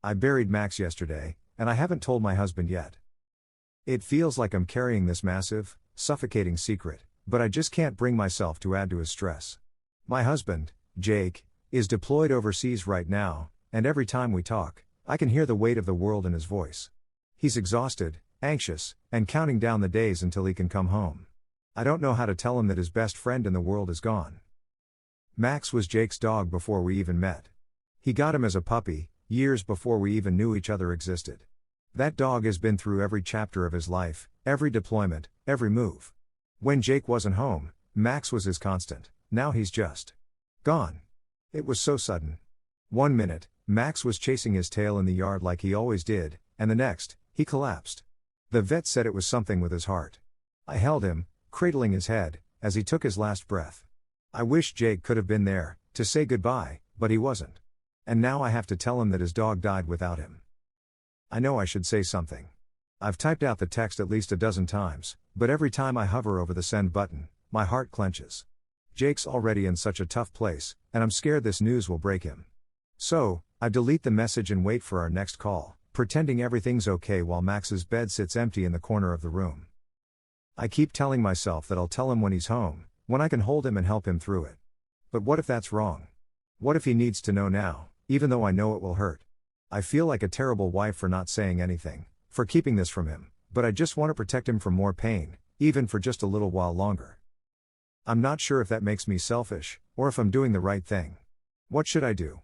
I buried Max yesterday, and I haven't told my husband yet. It feels like I'm carrying this massive, suffocating secret, but I just can't bring myself to add to his stress. My husband, Jake, is deployed overseas right now, and every time we talk, I can hear the weight of the world in his voice. He's exhausted, anxious, and counting down the days until he can come home. I don't know how to tell him that his best friend in the world is gone. Max was Jake's dog before we even met. He got him as a puppy, years before we even knew each other existed. That dog has been through every chapter of his life, every deployment, every move. When Jake wasn't home, Max was his constant. Now he's just gone. It was so sudden. One minute, Max was chasing his tail in the yard like he always did, and the next, he collapsed. The vet said it was something with his heart. I held him, cradling his head, as he took his last breath. I wish Jake could have been there, to say goodbye, but he wasn't. And now I have to tell him that his dog died without him. I know I should say something. I've typed out the text at least a dozen times, but every time I hover over the send button, my heart clenches. Jake's already in such a tough place, and I'm scared this news will break him. So, I delete the message and wait for our next call, pretending everything's okay while Max's bed sits empty in the corner of the room. I keep telling myself that I'll tell him when he's home, when I can hold him and help him through it. But what if that's wrong? What if he needs to know now, even though I know it will hurt? I feel like a terrible wife for not saying anything, for keeping this from him, but I just want to protect him from more pain, even for just a little while longer. I'm not sure if that makes me selfish, or if I'm doing the right thing. What should I do?